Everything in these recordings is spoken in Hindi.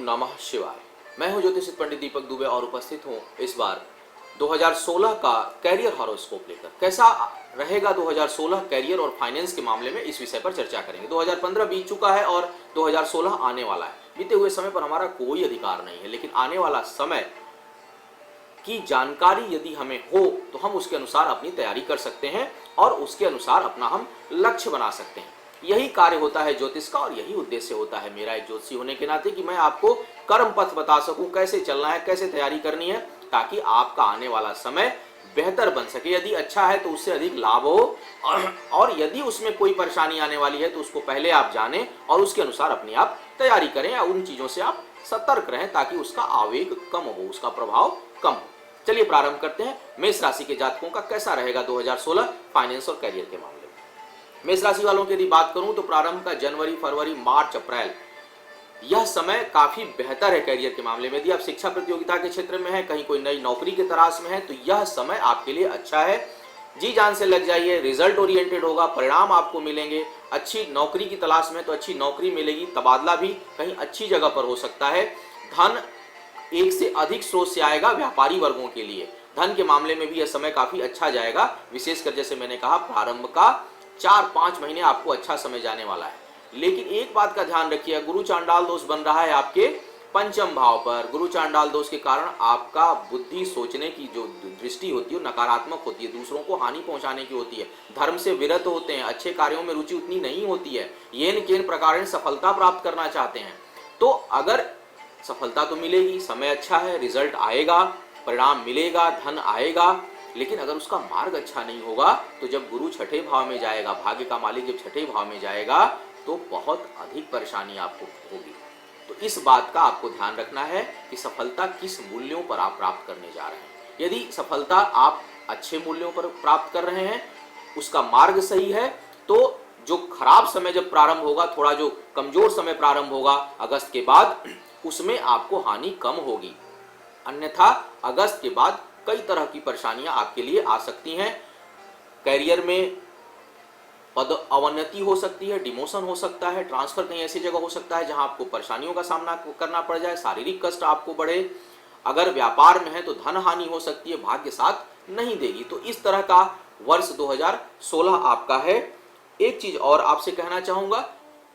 नमः शिवाय। मैं हूं ज्योतिष पंडित दीपक दुबे और उपस्थित हूं इस बार 2016 का कैरियर हॉरोस्कोप लेकर। कैसा रहेगा 2016 कैरियर और फाइनेंस के मामले में, इस विषय पर चर्चा करेंगे। 2015 बीत चुका है और 2016 आने वाला है। बीते हुए समय पर हमारा कोई अधिकार नहीं है, लेकिन आने वाला समय की जानकारी यदि हमें हो तो हम उसके अनुसार अपनी तैयारी कर सकते हैं और उसके अनुसार अपना हम लक्ष्य बना सकते हैं। यही कार्य होता है ज्योतिष का और यही उद्देश्य होता है मेरा एक ज्योतिषी होने के नाते कि मैं आपको कर्म पथ बता सकूं, कैसे चलना है, कैसे तैयारी करनी है, ताकि आपका आने वाला समय बेहतर बन सके। यदि अच्छा है तो उससे अधिक लाभ हो, और यदि उसमें कोई परेशानी आने वाली है तो उसको पहले आप जानें और उसके अनुसार अपनी आप तैयारी करें, या उन चीजों से आप सतर्क रहें ताकि उसका आवेग कम हो, उसका प्रभाव कम हो। चलिए प्रारंभ करते हैं। मेष राशि के जातकों का कैसा रहेगा 2016 फाइनेंस और कैरियर के मामले में। मेष राशि वालों की यदि बात करूं तो प्रारंभ का जनवरी, फरवरी, मार्च, अप्रैल, यह समय काफी बेहतर है कैरियर के मामले में। यदि आप शिक्षा प्रतियोगिता के क्षेत्र में हैं, कहीं कोई नई नौकरी की तलाश में है, तो यह समय आपके लिए अच्छा है। जी जान से लग जाइए, रिजल्ट ओरिएंटेड होगा, परिणाम आपको मिलेंगे। अच्छी नौकरी की तलाश में तो अच्छी नौकरी मिलेगी, तबादला भी कहीं अच्छी जगह पर हो सकता है। धन एक से अधिक स्रोत से आएगा व्यापारी वर्गों के लिए। धन के मामले में भी यह समय काफी अच्छा जाएगा, विशेषकर जैसे मैंने कहा प्रारंभ का 4-5 महीने आपको अच्छा समय जाने वाला है। लेकिन एक बात का ध्यान रखिए, गुरु चांडाल दोष बन रहा है आपके पंचम भाव पर। गुरु चांडाल दोष के कारण आपका बुद्धि सोचने की जो दृष्टि होती है नकारात्मक होती है, दूसरों को हानि पहुंचाने की होती है, धर्म से विरत होते हैं, अच्छे कार्यों में रुचि उतनी नहीं होती है, येन केन प्रकार सफलता प्राप्त करना चाहते हैं। तो अगर सफलता तो मिलेगी, समय अच्छा है, रिजल्ट आएगा, परिणाम मिलेगा, धन आएगा, लेकिन अगर उसका मार्ग अच्छा नहीं होगा तो जब गुरु छठे भाव में जाएगा, भाग्य का मालिक जब छठे भाव में जाएगा तो बहुत अधिक परेशानी आपको होगी। तो इस बात का आपको ध्यान रखना है कि सफलता किस मूल्यों पर आप प्राप्त करने जा रहे हैं। यदि सफलता आप अच्छे मूल्यों पर प्राप्त कर रहे हैं, उसका मार्ग सही है, तो जो खराब समय जब प्रारंभ होगा, थोड़ा जो कमजोर समय प्रारंभ होगा अगस्त के बाद, उसमें आपको हानि कम होगी। अन्यथा अगस्त के बाद कई तरह की परेशानियां आपके लिए आ सकती हैं। कैरियर में पद अवनति हो सकती है, डिमोशन हो सकता है, ट्रांसफर कहीं ऐसी जगह हो सकता है जहां आपको परेशानियों का सामना करना पड़ जाए, शारीरिक कष्ट आपको बढ़े। अगर व्यापार में है तो धन हानि हो सकती है, भाग्य साथ नहीं देगी। तो इस तरह का वर्ष 2016 आपका है। एक चीज और आपसे कहना चाहूंगा,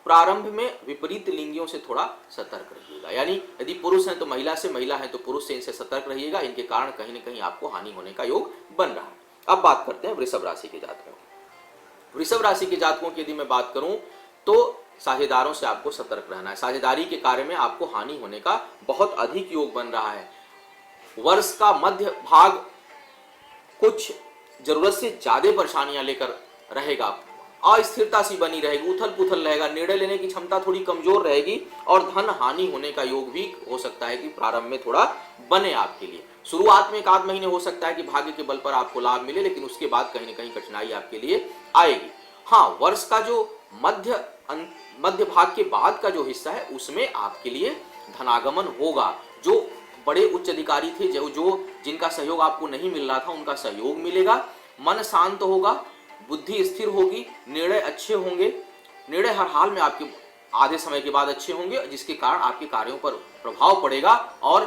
प्रारंभ में विपरीत लिंगियों से थोड़ा सतर्क रहिएगा। यानी यदि पुरुष हैं तो महिला से, महिला है तो पुरुष से, इनसे सतर्क रहिएगा। इनके कारण कहीं न कहीं आपको हानि होने का योग बन रहा है। अब बात करते हैं वृषभ राशि के जातकों की। वृषभ राशि के जातकों की यदि मैं बात करूं तो साझेदारों से आपको सतर्क रहना है। साझेदारी के कार्य में आपको हानि होने का बहुत अधिक योग बन रहा है। वर्ष का मध्य भाग कुछ जरूरत से ज्यादा परेशानियां लेकर रहेगा, अस्थिरता सी बनी रहेगी, उथल पुथल रहेगा, निर्णय लेने की क्षमता थोड़ी कमजोर रहेगी, और धन हानि होने का योग भी हो सकता है कि प्रारंभ में थोड़ा बने आपके लिए। शुरुआत में 1 आध महीने हो सकता है कि भाग्य के बल पर आपको लाभ मिले, लेकिन उसके बाद कहीं न कहीं कठिनाई आपके लिए आएगी। हाँ, वर्ष का जो मध्य भाग के बाद का जो हिस्सा है उसमें आपके लिए धनागमन होगा। जो बड़े उच्च अधिकारी थे, जो जिनका सहयोग आपको नहीं मिल रहा था, उनका सहयोग मिलेगा। मन शांत होगा, बुद्धि स्थिर होगी, निर्णय अच्छे होंगे। निर्णय हर हाल में आपके आधे समय के बाद अच्छे होंगे, जिसके कारण आपके कार्यों पर प्रभाव पड़ेगा और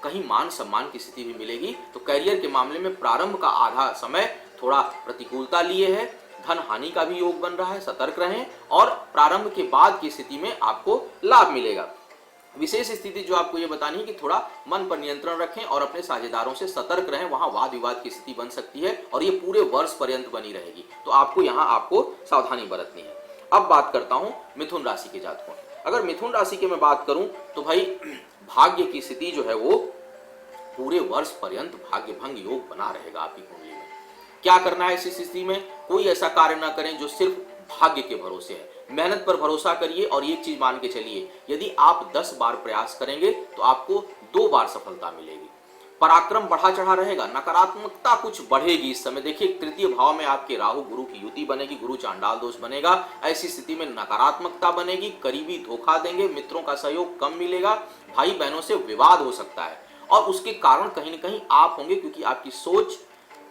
कहीं मान सम्मान की स्थिति भी मिलेगी। तो कैरियर के मामले में प्रारंभ का आधा समय थोड़ा प्रतिकूलता लिए है, धन हानि का भी योग बन रहा है, सतर्क रहें, और प्रारंभ के बाद की स्थिति में आपको लाभ मिलेगा। विशेष स्थिति जो आपको ये बतानी है कि थोड़ा मन पर नियंत्रण रखें और अपने साझेदारों से सतर्क रहें। वहां वाद विवाद की स्थिति बन सकती है और ये पूरे वर्ष पर्यंत बनी रहेगी, तो आपको यहाँ आपको सावधानी बरतनी है। अब बात करता हूं मिथुन राशि के जातकों की। अगर मिथुन राशि की मैं बात करूं तो भाई भाग्य की स्थिति जो है वो पूरे वर्ष पर्यंत भाग्य भंग योग बना रहेगा आपकी कुंडली में। क्या करना है इस स्थिति में? कोई ऐसा कार्य ना करें जो सिर्फ भाग्य के भरोसे है। मेहनत पर भरोसा करिए और एक चीज मान के चलिए, यदि आप 10 बार प्रयास करेंगे तो आपको 2 बार सफलता मिलेगी। पराक्रम बढ़ा चढ़ा रहेगा, नकारात्मकता कुछ बढ़ेगी इस समय। देखिए, तृतीय भाव में आपके राहु गुरु की युति बनेगी, गुरु चांडाल दोष बनेगा। ऐसी स्थिति में नकारात्मकता बनेगी, करीबी धोखा देंगे, मित्रों का सहयोग कम मिलेगा, भाई बहनों से विवाद हो सकता है, और उसके कारण कहीं न कहीं आप होंगे, क्योंकि आपकी सोच,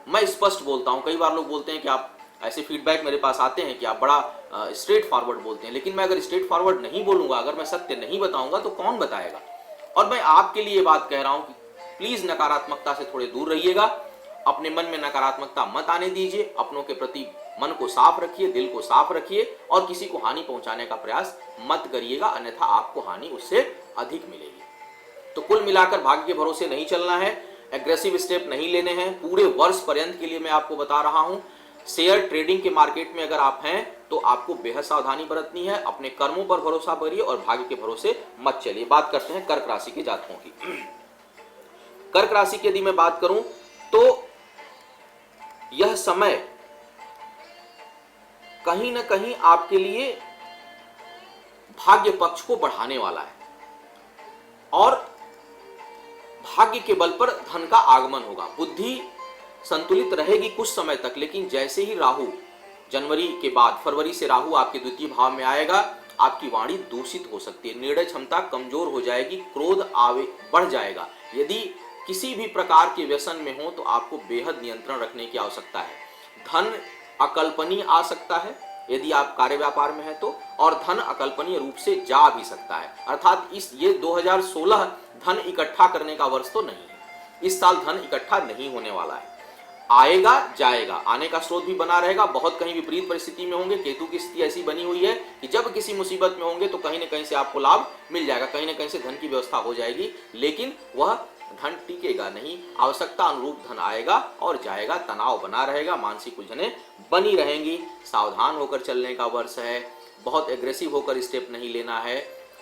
मैं स्पष्ट बोलता हूं, कई बार लोग बोलते हैं कि आप ऐसे फीडबैक मेरे पास आते हैं कि आप बड़ा स्ट्रेट फॉरवर्ड बोलते हैं, लेकिन मैं अगर स्ट्रेट फॉरवर्ड नहीं बोलूंगा, अगर मैं सत्य नहीं बताऊंगा तो कौन बताएगा? और मैं आपके लिए बात कह रहा हूं कि प्लीज नकारात्मकता से थोड़े दूर रहिएगा, अपने मन में नकारात्मकता मत आने दीजिए, अपनों के प्रति मन को साफ रखिए, दिल को साफ रखिए और किसी को हानि पहुंचाने का प्रयास मत करिएगा, अन्यथा आपको हानि उससे अधिक मिलेगी। तो कुल मिलाकर भाग्य के भरोसे नहीं चलना है, एग्रेसिव स्टेप नहीं लेने हैं पूरे वर्ष पर्यंत के लिए। मैं आपको बता रहा हूं, शेयर ट्रेडिंग के मार्केट में अगर आप हैं तो आपको बेहद सावधानी बरतनी है, अपने कर्मों पर भरोसा करिए और भाग्य के भरोसे मत चलिए। बात करते हैं कर्क राशि के जातकों की। कर्क राशि की यदि मैं बात करूं तो यह समय कहीं ना कहीं आपके लिए भाग्य पक्ष को बढ़ाने वाला है और भाग्य के बल पर धन का आगमन होगा। बुद्धि संतुलित रहेगी कुछ समय तक, लेकिन जैसे ही राहु जनवरी के बाद, फरवरी से राहु आपके द्वितीय भाव में आएगा, आपकी वाणी दूषित हो सकती है, निर्णय क्षमता कमजोर हो जाएगी, क्रोध बढ़ जाएगा। यदि किसी भी प्रकार के व्यसन में हो तो आपको बेहद नियंत्रण रखने की आवश्यकता है। धन अकल्पनीय आ सकता है यदि आप कार्य व्यापार में हैं तो, और धन अकल्पनीय रूप से जा भी सकता है। अर्थात ये 2016 धन इकट्ठा करने का वर्ष तो नहीं है, इस साल धन इकट्ठा नहीं होने वाला है, आएगा जाएगा, आने का स्रोत भी बना रहेगा। बहुत कहीं विपरीत परिस्थिति में होंगे, केतु की स्थिति ऐसी बनी हुई है कि जब किसी मुसीबत में होंगे तो कहीं ना कहीं से आपको लाभ मिल जाएगा, कहीं ना कहीं से धन की व्यवस्था हो जाएगी, लेकिन वह धन टिकेगा नहीं, आवश्यकता अनुरूप धन आएगा और जाएगा, तनाव बना रहेगा, मानसिक उलझनें बनी रहेंगी। सावधान होकर चलने का वर्ष है, बहुत एग्रेसिव होकर स्टेप नहीं लेना है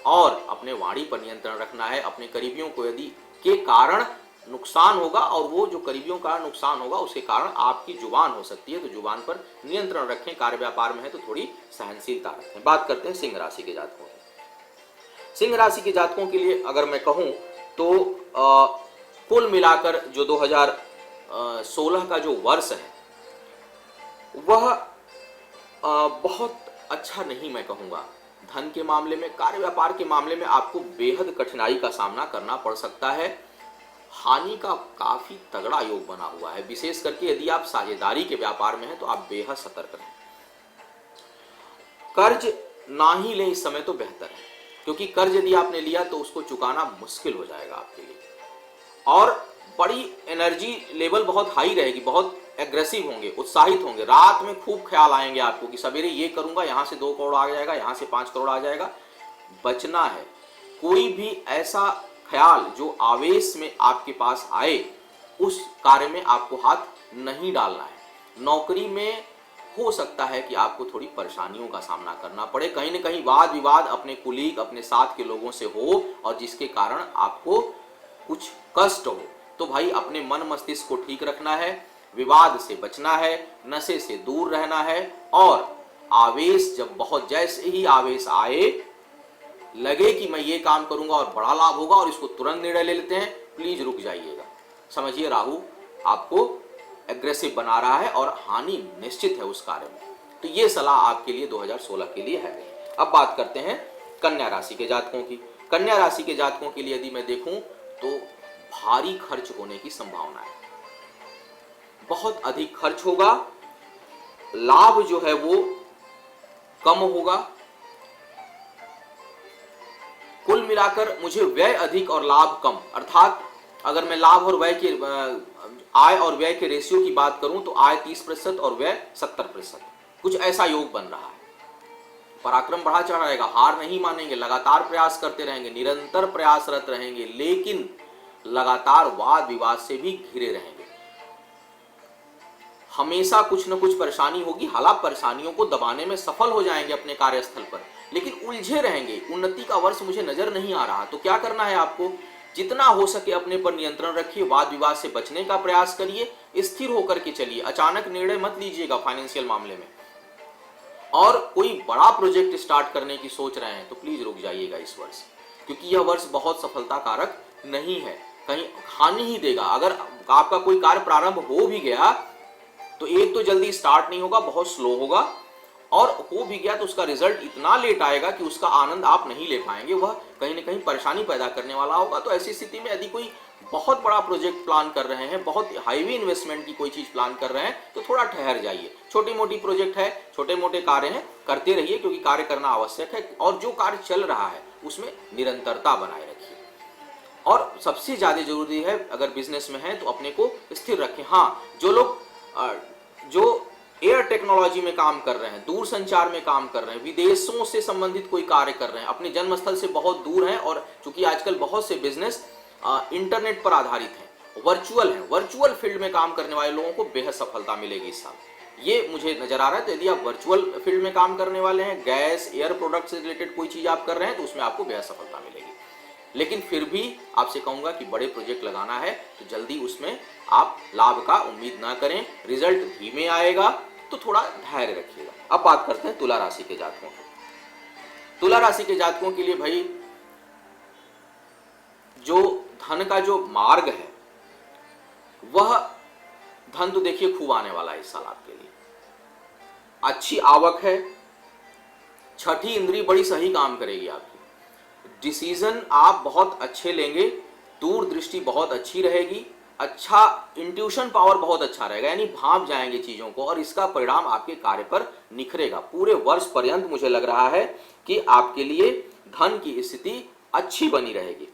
और अपने वाणी पर नियंत्रण रखना है। अपने करीबियों को यदि के कारण नुकसान होगा और वो जो करीबियों का नुकसान होगा उसके कारण आपकी जुबान हो सकती है, तो जुबान पर नियंत्रण रखें। कार्य व्यापार में है तो थोड़ी सहनशीलता रखें। बात करते हैं सिंह राशि के जातकों की। सिंह राशि के जातकों के लिए अगर मैं कहूं तो कुल मिलाकर जो 2016 का जो वर्ष है वह बहुत अच्छा नहीं मैं कहूंगा। धन के मामले में, कार्य व्यापार के मामले में आपको बेहद कठिनाई का सामना करना पड़ सकता है। हानि का काफी तगड़ा योग बना हुआ है, विशेष करके यदि आप साझेदारी के व्यापार में हैं तो आप बेहद सतर्क रहें। कर्ज ना ही लें इस समय तो बेहतर है, क्योंकि कर्ज यदि आपने लिया तो उसको चुकाना मुश्किल हो जाएगा आपके लिए और बड़ी एनर्जी लेवल बहुत हाई रहेगी, बहुत एग्रेसिव होंगे, उत्साहित होंगे, रात में खूब ख्याल आएंगे आपको कि सवेरे ये करूंगा, यहां से 2 करोड़ आ जाएगा, यहां से 5 करोड़ आ जाएगा। बचना है, कोई भी ऐसा ख्याल जो आवेश में आपके पास आए उस कार्य में आपको हाथ नहीं डालना है। नौकरी में हो सकता है कि आपको थोड़ी परेशानियों का सामना करना पड़े, कहीं ना कहीं वाद विवाद अपने कुलीग, अपने साथ के लोगों से हो और जिसके कारण आपको कुछ कष्ट हो। तो भाई अपने मन मस्तिष्क को ठीक रखना है, विवाद से बचना है, नशे से दूर रहना है और आवेश जब बहुत, जैसे ही आवेश आए, लगे कि मैं ये काम करूंगा और बड़ा लाभ होगा और इसको तुरंत निर्णय ले लेते हैं, प्लीज रुक जाइएगा। समझिए राहु आपको एग्रेसिव बना रहा है और हानि निश्चित है उस कार्य में। तो ये सलाह आपके लिए 2016 के लिए है। अब बात करते हैं कन्या राशि के जातकों की। कन्या राशि के जातकों के लिए यदि मैं देखूं तो भारी खर्च होने की संभावना है, बहुत अधिक खर्च होगा, लाभ जो है वो कम होगा। कुल मिलाकर मुझे व्यय अधिक और लाभ कम, अर्थात अगर मैं लाभ और व्यय के आय और व्यय के रेशियो की बात करूं तो आय 30% और व्यय 70%, कुछ ऐसा योग बन रहा है। पराक्रम बढ़ा चढ़ा रहेगा, हार नहीं मानेंगे, लगातार प्रयास करते रहेंगे, निरंतर प्रयासरत रहेंगे, लेकिन लगातार वाद विवाद से भी घिरे रहेंगे। हमेशा कुछ न कुछ परेशानी होगी, हालांकि परेशानियों को दबाने में सफल हो जाएंगे अपने कार्यस्थल पर, लेकिन उलझे रहेंगे। उन्नति का वर्ष मुझे नजर नहीं आ रहा। तो क्या करना है आपको, जितना हो सके अपने पर नियंत्रण रखिए, वाद विवाद से बचने का प्रयास करिए, स्थिर होकर के चलिए, अचानक निर्णय मत लीजिएगा फाइनेंशियल मामले में। और कोई बड़ा प्रोजेक्ट स्टार्ट करने की सोच रहे हैं तो प्लीज रुक जाइएगा इस वर्ष, क्योंकि यह वर्ष बहुत सफलता कारक नहीं है, कहीं हानि ही देगा। अगर आपका कोई कार्य प्रारंभ हो भी गया तो एक तो जल्दी स्टार्ट नहीं होगा, बहुत स्लो होगा, और हो भी गया तो उसका रिजल्ट इतना लेट आएगा कि उसका आनंद आप नहीं ले पाएंगे, वह कहीं ना कहीं परेशानी पैदा करने वाला होगा। तो ऐसी स्थिति में यदि कोई बहुत बड़ा प्रोजेक्ट प्लान कर रहे हैं, बहुत हाईवी इन्वेस्टमेंट की कोई चीज प्लान कर रहे हैं, तो थोड़ा ठहर जाइए। छोटी मोटी प्रोजेक्ट है, छोटे मोटे कार्य हैं, करते रहिए, क्योंकि कार्य करना आवश्यक है और जो कार्य चल रहा है उसमें निरंतरता बनाए रखिए। और सबसे ज्यादा जरूरी है अगर बिजनेस में है तो अपने को स्थिर रखें। हाँ, जो लोग जो एयर टेक्नोलॉजी में काम कर रहे हैं, दूर संचार में काम कर रहे हैं, विदेशों से संबंधित कोई कार्य कर रहे हैं, अपने जन्मस्थल से बहुत दूर हैं, और चूंकि आजकल बहुत से बिजनेस इंटरनेट पर आधारित हैं, वर्चुअल हैं, वर्चुअल फील्ड में काम करने वाले लोगों को बेहद सफलता मिलेगी इस साल, ये मुझे नजर आ रहा है। तो यदि आप वर्चुअल फील्ड में काम करने वाले हैं, गैस एयर प्रोडक्ट से रिलेटेड कोई चीज आप कर रहे हैं, तो उसमें आपको बेहद सफलता मिलेगी। लेकिन फिर भी आपसे कहूंगा कि बड़े प्रोजेक्ट लगाना है तो जल्दी उसमें आप लाभ का उम्मीद ना करें, रिजल्ट धीमे आएगा, तो थोड़ा धैर्य रखिएगा। अब बात करते हैं तुला राशि के जातकों की। तुला राशि के जातकों के लिए भाई जो धन का जो मार्ग है, वह धन तो देखिए खूब आने वाला है इस साल आपके लिए, अच्छी आवक है, छठी इंद्री बड़ी सही काम करेगी आपकी, डिसीजन आप बहुत अच्छे लेंगे, दूरदृष्टि बहुत अच्छी रहेगी, अच्छा इंट्यूशन पावर बहुत अच्छा रहेगा, यानी भांप जाएंगे चीजों को, और इसका परिणाम आपके कार्य पर निखरेगा। पूरे वर्ष पर्यंत मुझे लग रहा है कि आपके लिए धन की स्थिति अच्छी बनी रहेगी।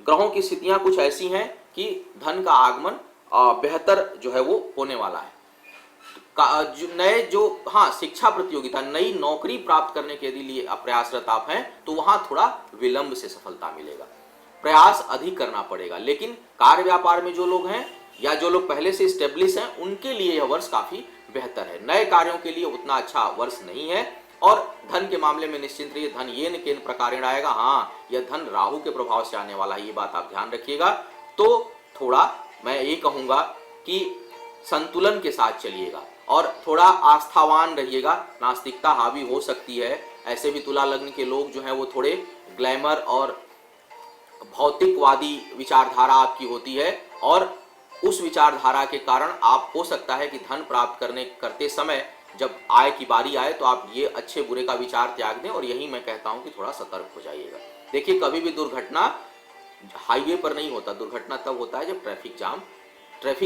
ग्रहों की स्थितियां कुछ ऐसी हैं कि धन का आगमन बेहतर जो है वो होने वाला है। नए जो हाँ शिक्षा प्रतियोगिता, नई नौकरी प्राप्त करने के लिए प्रयासरत आप हैं, तो वहां थोड़ा विलंब से सफलता मिलेगा, प्रयास अधिक करना पड़ेगा। लेकिन कार्य व्यापार में जो लोग हैं या जो लोग पहले से स्टेब्लिश हैं, उनके लिए यह वर्ष काफी बेहतर है। नए कार्यों के लिए उतना अच्छा वर्ष नहीं है। और धन के मामले में निश्चिंत रहिए, धन येन केन प्रकारेण आएगा। हाँ, यह धन राहु के प्रभाव से आने वाला है, ये बात आप ध्यान रखिएगा। तो थोड़ा मैं ये कहूंगा कि संतुलन के साथ चलिएगा और थोड़ा आस्थावान रहिएगा। नास्तिकता हावी हो सकती है, ऐसे भी तुला लग्न के लोग जो हैं वो थोड़े ग्लैमर और भौतिकवादी विचारधारा आपकी होती है, और उस विचारधारा के कारण आप हो सकता है कि धन प्राप्त करते समय जब आय की बारी आए तो आप ये अच्छे बुरे का विचार त्याग दें, और यही मैं कहता हूं कि थोड़ा सतर्क हो जाइएगा। देखिए, कभी भी दुर्घटना हाईवे पर नहीं होता, दुर्घटना तब होता है जब ट्रैफिक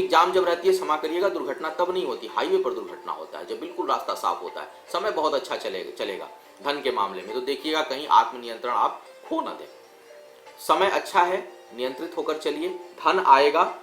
जाम जब रहती है, क्षमा करिएगा, दुर्घटना तब नहीं होती, हाईवे पर दुर्घटना होता है जब बिल्कुल रास्ता साफ होता है, समय बहुत अच्छा चलेगा धन के मामले में। तो देखिएगा कहीं आत्मनियंत्रण आप खो ना दें। समय अच्छा है, नियंत्रित होकर चलिए, धन आएगा।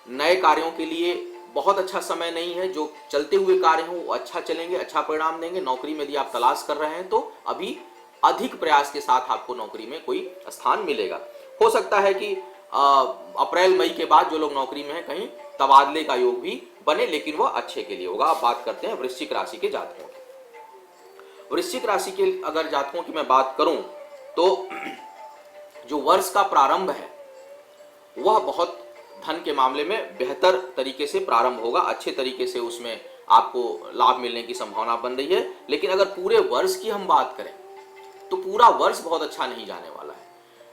नए कार्यों के लिए बहुत अच्छा समय नहीं है, जो चलते हुए कार्य हो वो अच्छा चलेंगे, अच्छा परिणाम देंगे। नौकरी में यदि आप तलाश कर रहे हैं तो अभी अधिक प्रयास के साथ आपको नौकरी में कोई स्थान मिलेगा। हो सकता है कि अप्रैल मई के बाद जो लोग नौकरी में हैं कहीं तबादले का योग भी बने, लेकिन वह अच्छे के लिए होगा। अब बात करते हैं वृश्चिक राशि के जातकों की। वृश्चिक राशि के अगर जातकों की मैं बात करूं तो जो वर्ष का प्रारंभ है वह बहुत धन के मामले में बेहतर तरीके से प्रारंभ होगा, अच्छे तरीके से उसमें आपको लाभ मिलने की संभावना बन रही है। लेकिन अगर पूरे वर्ष की हम बात करें तो पूरा वर्ष बहुत अच्छा नहीं जाने वाला है।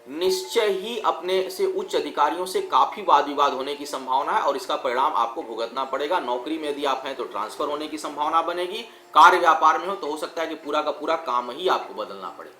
निश्चय ही अपने से उच्च अधिकारियों से काफी वाद विवाद होने की संभावना है, और इसका परिणाम आपको भुगतना पड़ेगा। नौकरी में यदि आप हैं तो ट्रांसफर होने की संभावना बनेगी, कार्य व्यापार में हो तो हो सकता है कि पूरा का पूरा काम ही आपको बदलना पड़े।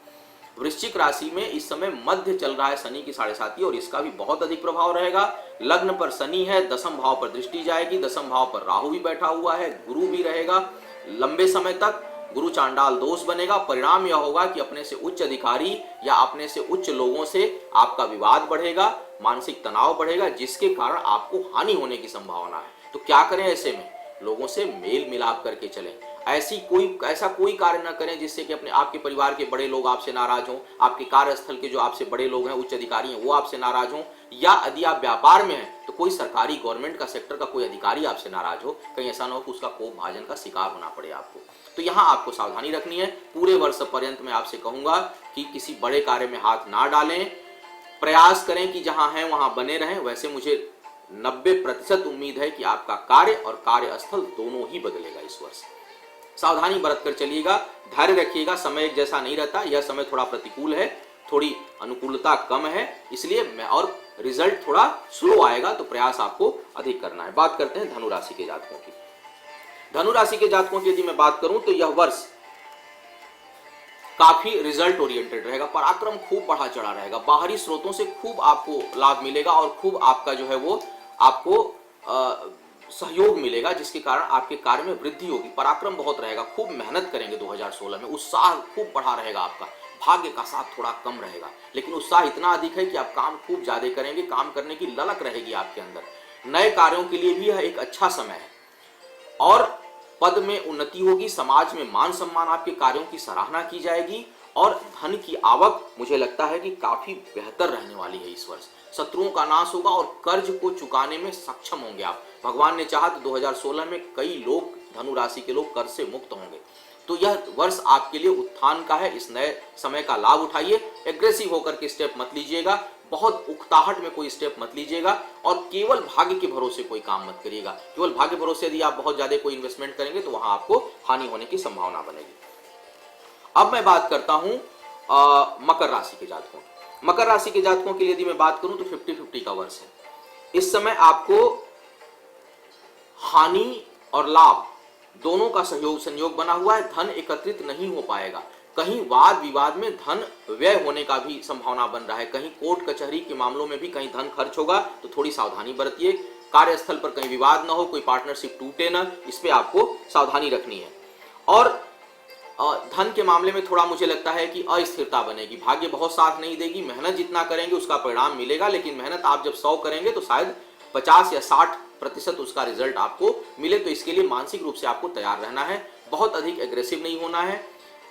वृश्चिक राशि में इस समय मध्य चल रहा है शनि की 7.5, और इसका भी बहुत अधिक प्रभाव रहेगा। लग्न पर शनि है, दसम भाव पर दृष्टि जाएगी, दसम भाव पर राहु भी बैठा हुआ है, गुरु भी रहेगा लंबे समय तक। गुरु चांडाल दोष बनेगा। परिणाम यह होगा कि अपने से उच्च अधिकारी या अपने से उच्च लोगों से आपका विवाद बढ़ेगा, मानसिक तनाव बढ़ेगा, जिसके कारण आपको हानि होने की संभावना है। तो क्या करें ऐसे में? लोगों से मेल मिलाप करके चलें। ऐसा कोई कार्य न करें जिससे कि अपने आपके परिवार के बड़े लोग आपसे नाराज हों, आपके कार्यस्थल के जो आपसे बड़े लोग हैं, उच्च अधिकारी हैं, वो आपसे नाराज हों, या यदि आप व्यापार में हैं तो कोई सरकारी गवर्नमेंट का सेक्टर का कोई अधिकारी आपसे नाराज हो। कहीं ऐसा ना हो कि उसका कोप भाजन का शिकार होना पड़े आपको। तो यहाँ आपको सावधानी रखनी है। पूरे वर्ष पर्यंत मैं आपसे कहूंगा कि किसी बड़े कार्य में हाथ ना डालें, प्रयास करें कि जहां हैं वहां बने रहें। वैसे मुझे 90% उम्मीद है कि आपका कार्य और कार्यस्थल दोनों ही बदलेगा इस वर्ष। सावधानी बरत कर चलिएगा, धैर्य रखिएगा। समय एक जैसा नहीं रहता, यह समय थोड़ा प्रतिकूल है, थोड़ी अनुकूलता कम है, इसलिए और रिजल्ट थोड़ा स्लो आएगा, तो प्रयास आपको अधिक करना है। बात करते हैं धनु राशि के जातकों की। धनु राशि के जातकों की यदि मैं बात करूं तो यह वर्ष काफी रिजल्ट ओरिएंटेड रहेगा। पराक्रम खूब बढ़ा चढ़ा रहेगा, बाहरी स्रोतों से खूब आपको लाभ मिलेगा और खूब आपका जो है वो आपको सहयोग मिलेगा, जिसके कारण आपके कार्य में वृद्धि होगी। पराक्रम बहुत रहेगा, खूब मेहनत करेंगे 2016 में, उत्साह खूब बढ़ा रहेगा आपका, भाग्य का साथ थोड़ा कम रहेगा, लेकिन उत्साह इतना अधिक है कि आप काम खूब ज्यादा करेंगे, काम करने की ललक रहेगी आपके अंदर। नए कार्यों के लिए भी यह एक अच्छा समय है और पद में उन्नति होगी, समाज में मान सम्मान, आपके कार्यों की सराहना की जाएगी और धन की आवक मुझे लगता है कि काफी बेहतर रहने वाली है इस वर्ष। शत्रुओं का नाश होगा और कर्ज को चुकाने में सक्षम होंगे आप। भगवान ने चाहा तो 2016 में कई लोग, धनु राशि के लोग कर्ज से मुक्त होंगे। तो यह वर्ष आपके लिए उत्थान का है, इस नए समय का लाभ उठाइए। एग्रेसिव होकर के स्टेप मत लीजिएगा, बहुत उकताहट में कोई स्टेप मत लीजिएगा और केवल भाग्य के भरोसे कोई काम मत करिएगा। केवल भाग्य भरोसे यदि आप बहुत ज्यादा कोई इन्वेस्टमेंट करेंगे तो वहां आपको हानि होने की संभावना बनेगी। अब मैं बात करता हूं मकर राशि के जातकों। मकर राशि के जातकों के लिए यदि मैं बात करूं तो 50-50 का वर्ष है। इस समय आपको हानि और लाभ दोनों का संयोग बना हुआ है। धन एकत्रित नहीं हो पाएगा, कहीं वाद विवाद में धन व्यय होने का भी संभावना बन रहा है, कहीं कोर्ट कचहरी के मामलों में भी कहीं धन खर्च होगा, तो थोड़ी सावधानी बरतिए। कार्यस्थल पर कहीं विवाद ना हो, कोई पार्टनरशिप टूटे ना, इस पे आपको सावधानी रखनी है। और धन के मामले में थोड़ा मुझे लगता है कि अस्थिरता बनेगी, भाग्य बहुत साथ नहीं देगी। मेहनत जितना करेंगे उसका परिणाम मिलेगा, लेकिन मेहनत आप जब 100 करेंगे तो शायद 50 या 60% उसका रिजल्ट आपको मिले। तो इसके लिए मानसिक रूप से आपको तैयार रहना है, बहुत अधिक एग्रेसिव नहीं होना है,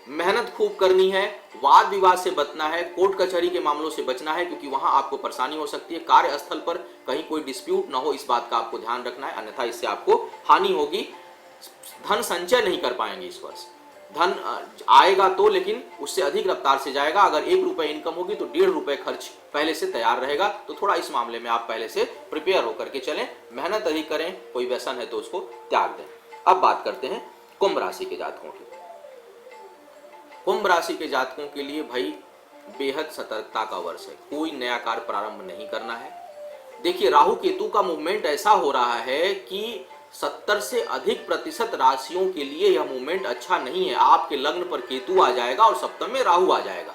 मेहनत खूब करनी है, वाद विवाद से बचना है, कोर्ट कचहरी के मामलों से बचना है क्योंकि वहां आपको परेशानी हो सकती है। कार्यस्थल पर कहीं कोई डिस्प्यूट ना हो, इस बात का आपको ध्यान रखना है, अन्यथा इससे आपको हानि होगी। धन संचय नहीं कर पाएंगे इस वर्ष, धन आएगा तो लेकिन उससे अधिक रफ्तार से जाएगा। अगर 1 रुपए इनकम होगी तो 1.5 रुपए खर्च पहले से तैयार रहेगा। तो थोड़ा इस मामले में आप पहले से प्रिपेयर होकर के चलें, मेहनत अधिक करें, कोई व्यसन है तो उसको त्याग दें। अब बात करते हैं कुंभ राशि के जातकों की। कुंभ राशि के जातकों के लिए भाई बेहद सतर्कता का वर्ष है, कोई नया कार्य प्रारंभ नहीं करना है। देखिए राहु केतु का मूवमेंट ऐसा हो रहा है कि 70 से अधिक प्रतिशत राशियों के लिए यह मूवमेंट अच्छा नहीं है। आपके लग्न पर केतु आ जाएगा और सप्तम में राहु आ जाएगा।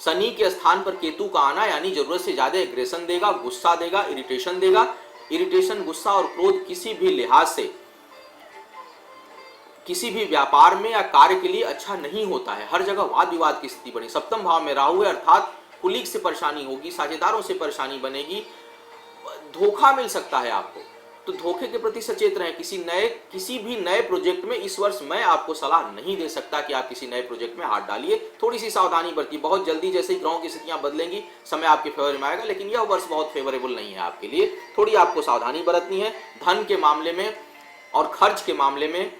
शनि के स्थान पर केतु का आना यानी जरूरत से ज्यादा एग्रेशन देगा, गुस्सा देगा, इरिटेशन देगा। इरिटेशन, गुस्सा और क्रोध किसी भी लिहाज से किसी भी व्यापार में या कार्य के लिए अच्छा नहीं होता है। हर जगह वाद विवाद की स्थिति बनी। सप्तम भाव में राहु है अर्थात कुलीग से परेशानी होगी, साझेदारों से परेशानी बनेगी, धोखा मिल सकता है आपको। तो धोखे के प्रति सचेत रहें। किसी भी नए प्रोजेक्ट में इस वर्ष मैं आपको सलाह नहीं दे सकता कि आप किसी नए प्रोजेक्ट में हाथ डालिए। थोड़ी सी सावधानी बरतिए। बहुत जल्दी जैसे ही ग्रहों की स्थितियां बदलेंगी समय आपके फेवर में आएगा, लेकिन यह वर्ष बहुत फेवरेबल नहीं है आपके लिए। थोड़ी आपको सावधानी बरतनी है। धन के मामले में और खर्च के मामले में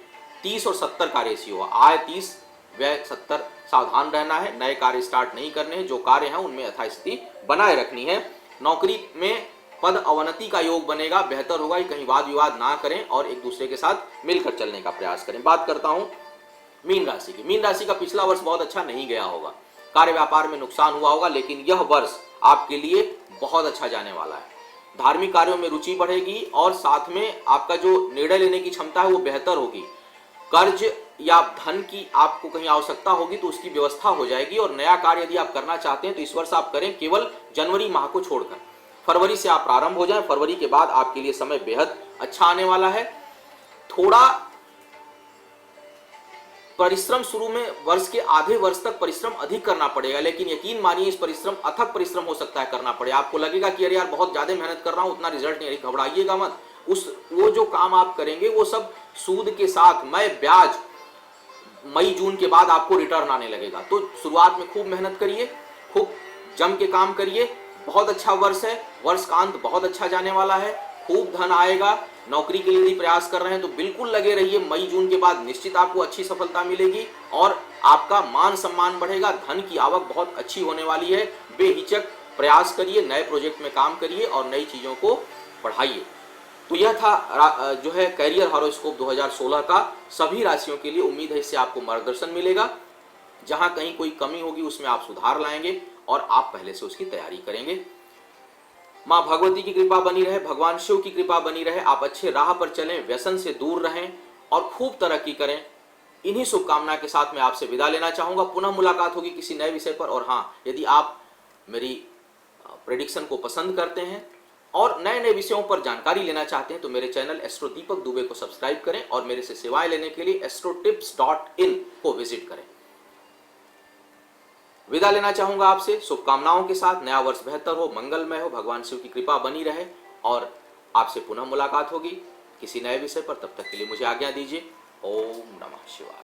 30 और 70 का रेशियो है। आय 30, व्यय 70। सावधान रहना है, नए कार्य स्टार्ट नहीं करने हैं, जो कार्य हैं उनमें यथास्थिति बनाए रखनी है। नौकरी में पद अवनति का योग बनेगा, बेहतर होगा कि कहीं वाद विवाद ना करें और एक दूसरे के साथ मिलकर चलने का प्रयास करें। बात करता हूं मीन राशि की। मीन राशि का पिछला वर्ष बहुत अच्छा नहीं गया होगा, कार्य व्यापार में नुकसान हुआ होगा, लेकिन यह वर्ष आपके लिए बहुत अच्छा जाने वाला है। धार्मिक कार्यों में रुचि बढ़ेगी और साथ में आपका जो निर्णय लेने की क्षमता है वो बेहतर होगी। कर्ज या धन की आपको कहीं आवश्यकता होगी तो उसकी व्यवस्था हो जाएगी। और नया कार्य यदि आप करना चाहते हैं तो इस वर्ष आप करें, केवल जनवरी माह को छोड़कर। फरवरी से आप प्रारंभ हो जाएं। फरवरी के बाद आपके लिए समय बेहद अच्छा आने वाला है। थोड़ा परिश्रम शुरू में, वर्ष के आधे वर्ष तक परिश्रम अधिक करना पड़ेगा, लेकिन यकीन मानिए इस परिश्रम, अथक परिश्रम हो सकता है करना पड़े। आपको लगेगा कि अरे यार बहुत ज्यादा मेहनत कर रहा हूं, उतना रिजल्ट नहीं, घबराइएगा मत। वो जो काम आप करेंगे वो सब सूद के साथ, ब्याज मई जून के बाद आपको रिटर्न आने लगेगा। तो शुरुआत में खूब मेहनत करिए, खूब जम के काम करिए। बहुत अच्छा वर्ष है, वर्ष का अंत बहुत अच्छा जाने वाला है, खूब धन आएगा। नौकरी के लिए यदि प्रयास कर रहे हैं तो बिल्कुल लगे रहिए। मई जून के बाद निश्चित आपको अच्छी सफलता मिलेगी और आपका मान सम्मान बढ़ेगा। धन की आवक बहुत अच्छी होने वाली है। बेहिचक प्रयास करिए, नए प्रोजेक्ट में काम करिए और नई चीजों को बढ़ाइए। तो यह था जो है कैरियर हॉरोस्कोप 2016 का सभी राशियों के लिए। उम्मीद है इससे आपको मार्गदर्शन मिलेगा। जहां कहीं कोई कमी होगी उसमें आप सुधार लाएंगे और आप पहले से उसकी तैयारी करेंगे। मां भगवती की कृपा बनी रहे, भगवान शिव की कृपा बनी रहे, आप अच्छे राह पर चलें, व्यसन से दूर रहें और खूब तरक्की करें। इन्हीं शुभकामना के साथ मैं आपसे विदा लेना चाहूंगा। पुनः मुलाकात होगी किसी नए विषय पर। और हाँ, यदि आप मेरी प्रेडिक्शन को पसंद करते हैं और नए नए विषयों पर जानकारी लेना चाहते हैं तो मेरे चैनल एस्ट्रो दीपक दुबे को सब्सक्राइब करें और मेरे से सेवाएं लेने के लिए astrotips.in को विजिट करें। विदा लेना चाहूंगा आपसे शुभकामनाओं के साथ। नया वर्ष बेहतर हो, मंगलमय हो, भगवान शिव की कृपा बनी रहे और आपसे पुनः मुलाकात होगी किसी नए विषय पर। तब तक के लिए मुझे आज्ञा दीजिए। ओम नमः शिवाय।